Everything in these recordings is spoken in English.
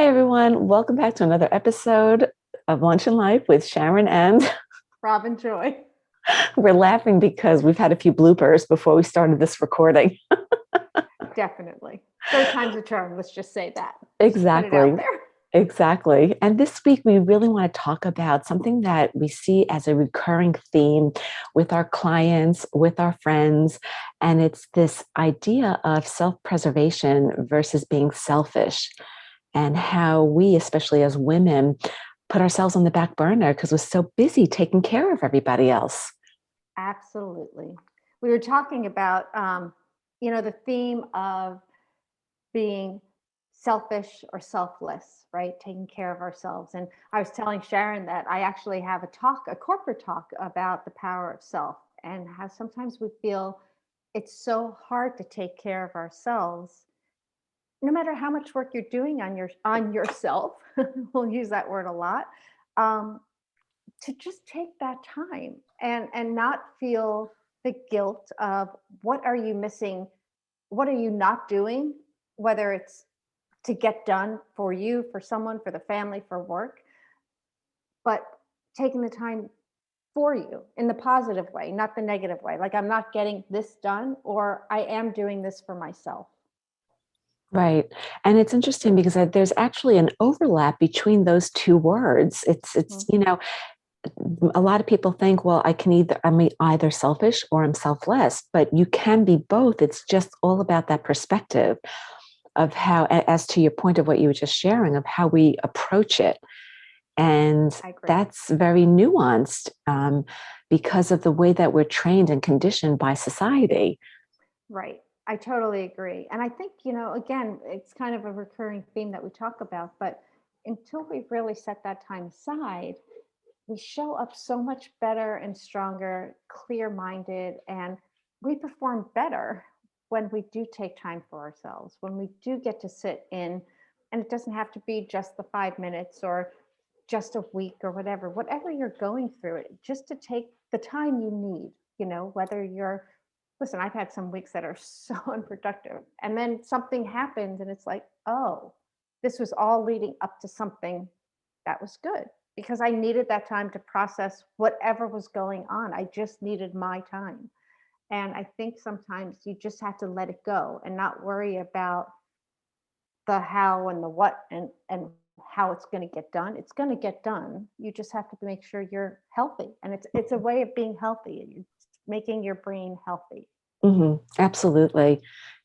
Hi, everyone. Welcome back to another episode of Lunch and Life with Sharon. And Robin Joy. we're laughing because we've had a few bloopers before we started this recording. Definitely. Third time's a charm. Let's just say that. Just put it Exactly. out there. Exactly. And this week, we really want to talk about something that we see as a recurring theme with our clients, with our friends. And it's this idea of self preservation versus being selfish, and how we, especially as women, put ourselves on the back burner because we're so busy taking care of everybody else. Absolutely. We were talking about, the theme of being selfish or selfless, right? Taking care of ourselves. And I was telling Sharon that I actually have a corporate talk about the power of self and how sometimes we feel it's so hard to take care of ourselves no matter how much work you're doing on yourself. We'll use that word a lot. um, to just take that time and not feel the guilt of what are you missing, what are you not doing, whether it's to get done for you, for someone, for the family, for work, but taking the time for you in the positive way, not the negative way, like I'm not getting this done or I am doing this for myself. Right. And it's interesting because there's actually an overlap between those two words. It's, Mhm. a lot of people think, well, I'm either selfish or I'm selfless, but you can be both. It's just all about that perspective of how, as to your point of what you were just sharing, of how we approach it. And I agree. that's very nuanced, because of the way that we're trained and conditioned by society. Right. I totally agree. And I think, again, it's kind of a recurring theme that we talk about, but until we really set that time aside, we show up so much better and stronger, clear minded, and we perform better when we do take time for ourselves, when we do get to sit in, and it doesn't have to be just the 5 minutes or just a week or whatever you're going through it, just to take the time you need, whether you're, listen, I've had some weeks that are so unproductive. And then something happens and it's like, oh, this was all leading up to something that was good because I needed that time to process whatever was going on. I just needed my time. And I think sometimes you just have to let it go and not worry about the how and the what and how it's going to get done. It's going to get done. You just have to make sure you're healthy. And it's a way of being healthy. You're making your brain healthy. Absolutely.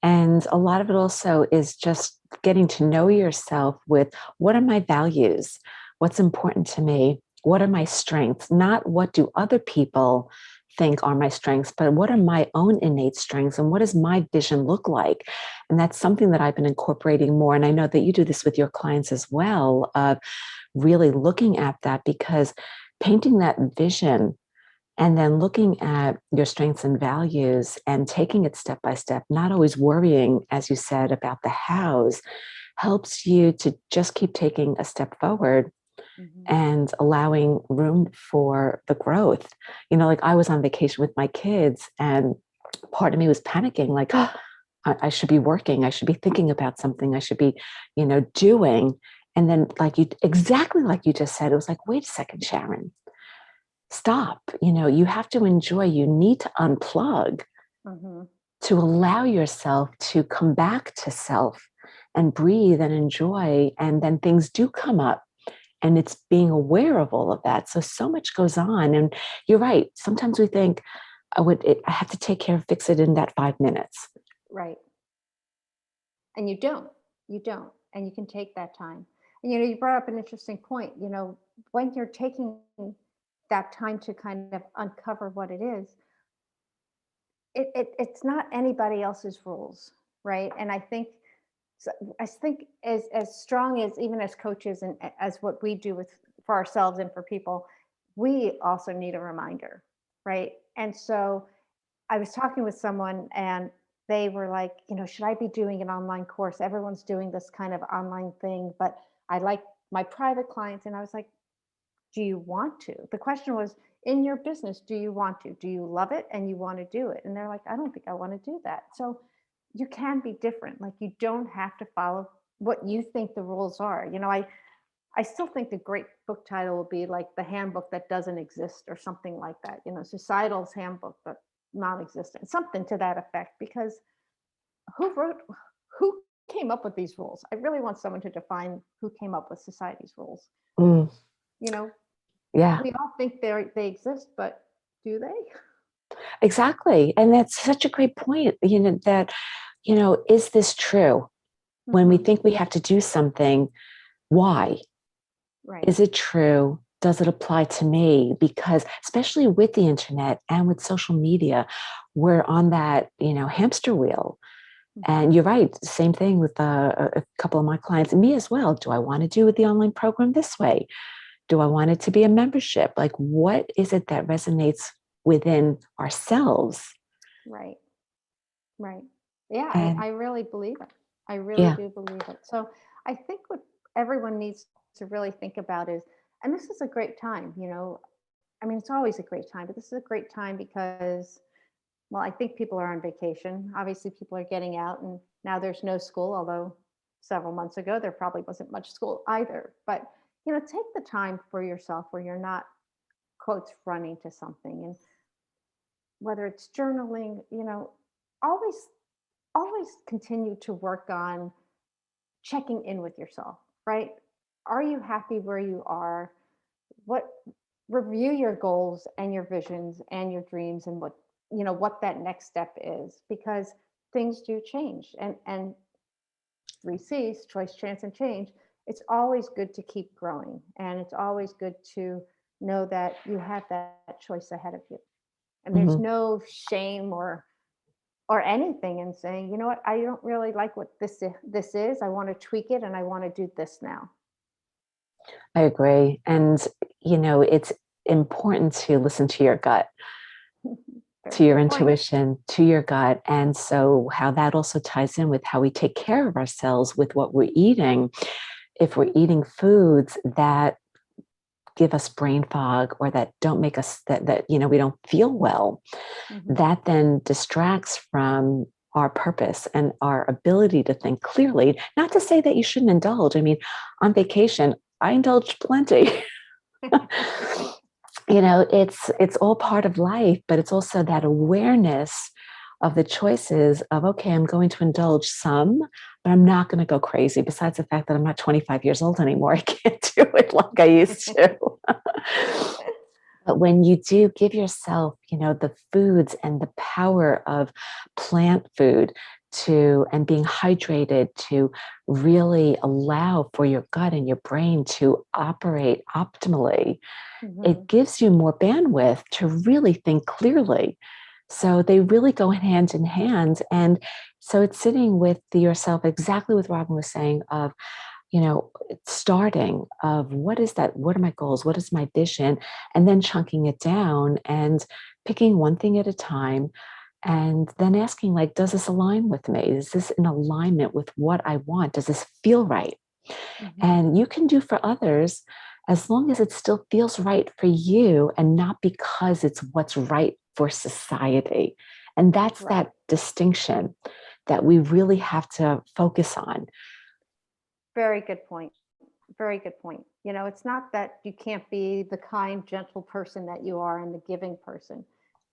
And a lot of it also is just getting to know yourself with, what are my values? What's important to me? What are my strengths? Not what do other people think are my strengths, but what are my own innate strengths and what does my vision look like? And that's something that I've been incorporating more. And I know that you do this with your clients as well, of really looking at that, because painting that vision and then looking at your strengths and values and taking it step by step, not always worrying, as you said, about the hows, helps you to just keep taking a step forward Mhm. and allowing room for the growth. Like I was on vacation with my kids, and part of me was panicking, like, oh, I should be working, I should be thinking about something, I should be, doing. And then, exactly like you just said, it was like, wait a second, Sharon, stop. You have to enjoy, you need to unplug Mhm. to allow yourself to come back to self and breathe and enjoy. And then things do come up. And it's being aware of all of that. So much goes on. And you're right. Sometimes we think, I have to take care of, fix it in that 5 minutes. Right. And you don't, and you can take that time. And you brought up an interesting point. When you're taking that time to kind of uncover what it is, it's not anybody else's rules, right? And so I think as strong as, even as coaches and as what we do with for ourselves and for people, we also need a reminder, right? And so I was talking with someone and they were like, should I be doing an online course? Everyone's doing this kind of online thing, but I like my private clients. And I was like, do you want to? The question was, in your business, do you want to? Do you love it and you want to do it? And they're like, I don't think I want to do that. So you can be different. Like, you don't have to follow what you think the rules are. I still think the great book title will be like The Handbook That Doesn't Exist or something like that, Societal's Handbook, but non-existent, something to that effect, because who wrote, who came up with these rules? I really want someone to define who came up with society's rules. Mm, You know, yeah, we all think they exist, but do they? exactly. And that's such a great point, that, is this true? When we Hmm. think we have to do something, why? Right. Is it true? Does it apply to me? Because especially with the internet and with social media, we're on that, hamster wheel. Hmm. And you're right. Same thing with a couple of my clients and me as well. Do I want to do the online program this way? Do I want it to be a membership? Like, what is it that resonates within ourselves? Right. Right. Yeah, I And really believe it. I really yeah, do believe it. So I think what everyone needs to really think about is, and this is a great time, I mean, it's always a great time, but this is a great time because, well, I think people are on vacation. Obviously, people are getting out, and now there's no school, although several months ago there probably wasn't much school either. But, take the time for yourself where you're not, quotes, running to something. And whether it's journaling, always always continue to work on checking in with yourself, right? Are you happy where you are? What Review your goals and your visions and your dreams, and what that next step is, because things do change, and 3 C's: choice, chance, and change. It's always good to keep growing, and it's always good to know that you have that choice ahead of you. And there's mhm, no shame or anything in saying, you know what, I don't really like what this is. I want to tweak it, and I want to do this now. I agree. And, it's important to listen to your gut, to Very your good point. intuition, to your gut. And so, how that also ties in with how we take care of ourselves with what we're eating. If we're eating foods that give us brain fog or that don't make us that we don't feel well, Hmm. that then distracts from our purpose and our ability to think clearly. Not to say that you shouldn't indulge. I mean, on vacation, I indulged plenty. It's all part of life, but it's also that awareness of the choices of, okay, I'm going to indulge some, but I'm not going to go crazy. Besides the fact that I'm not 25 years old anymore, I can't do it like I used to. But when you do give yourself, the foods and the power of plant food and being hydrated to really allow for your gut and your brain to operate optimally, Hmm. it gives you more bandwidth to really think clearly. So they really go hand in hand. And so it's sitting with yourself exactly what Robin was saying of, starting of what is that? What are my goals? What is my vision? And then chunking it down and picking one thing at a time. And then asking, like, does this align with me? Is this in alignment with what I want? Does this feel right? Hmm. And you can do for others as long as it still feels right for you and not because it's what's right for society. And that's Right. that distinction that we really have to focus on. Very good point. Very good point. It's not that you can't be the kind, gentle person that you are and the giving person.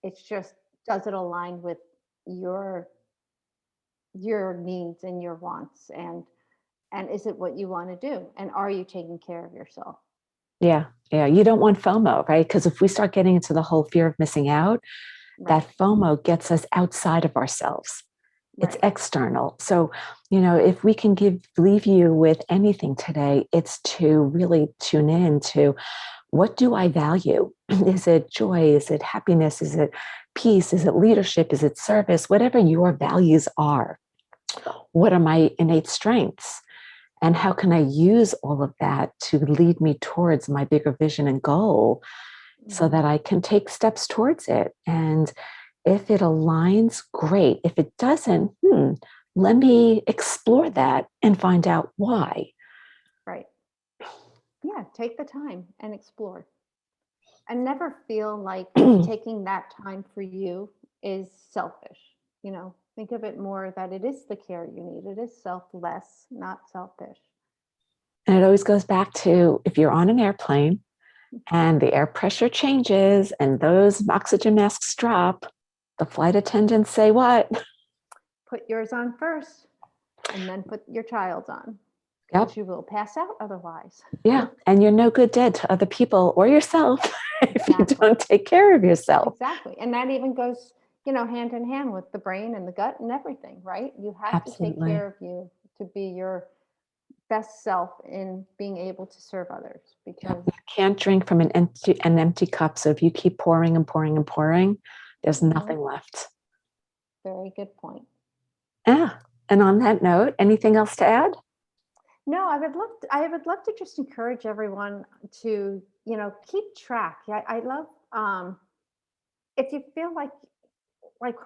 It's just, does it align with your your needs and your wants, and is it what you want to do, and are you taking care of yourself? Yeah. Yeah. You don't want FOMO, right? Because if we start getting into the whole fear of missing out, Right. that FOMO gets us outside of ourselves. It's Right. external. So, if we can leave you with anything today, it's to really tune in to, what do I value? Is it joy? Is it happiness? Is it peace? Is it leadership? Is it service? Whatever your values are, what are my innate strengths? And how can I use all of that to lead me towards my bigger vision and goal so Hmm. that I can take steps towards it? And if it aligns, great. If it doesn't, let me explore that and find out why. Right. Yeah, take the time and explore, and never feel like taking that time for you is selfish. Think of it more that it is the care you need. It is selfless, not selfish. And it always goes back to if you're on an airplane and the air pressure changes and those oxygen masks drop, the flight attendants say what? Put yours on first and then put your child's on. Yep. Because you will pass out otherwise. Yeah. And you're no good dead to other people or yourself if you Exactly. don't take care of yourself. Exactly. And that even goes, hand in hand with the brain and the gut and everything, right? You have to take Absolutely. care of you to be your best self in being able to serve others, because You can't drink from an empty cup. So if you keep pouring and pouring and pouring, there's nothing left. Very good point. Yeah. And on that note, anything else to add? No, I would love to just encourage everyone to, keep track. I love, if you feel like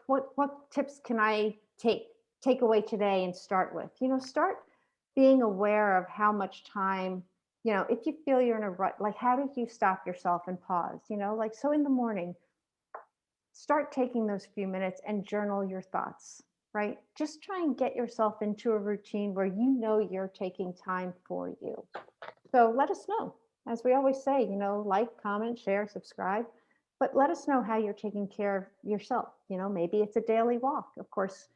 what tips can I take away today and start with? Start being aware of how much time, if you feel you're in a rut, like how do you stop yourself and pause? Like, so in the morning, start taking those few minutes and journal your thoughts, right? Just try and get yourself into a routine where you're taking time for you. So let us know. As we always say, like, comment, share, subscribe, but let us know how you're taking care of yourself. Maybe it's a daily walk. Of course,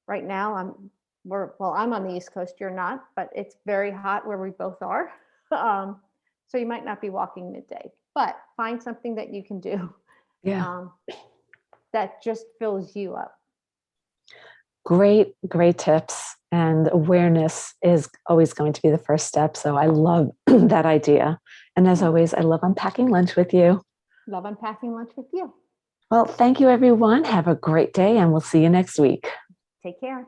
right now I'm on the East Coast, you're not, but it's very hot where we both are. So you might not be walking midday, but find something that you can do. Yeah. That just fills you up. Great, great tips. And awareness is always going to be the first step. So I love that idea. And as always, I love unpacking lunch with you. Love unpacking lunch with you. Well, thank you, everyone. Have a great day, and we'll see you next week. Take care.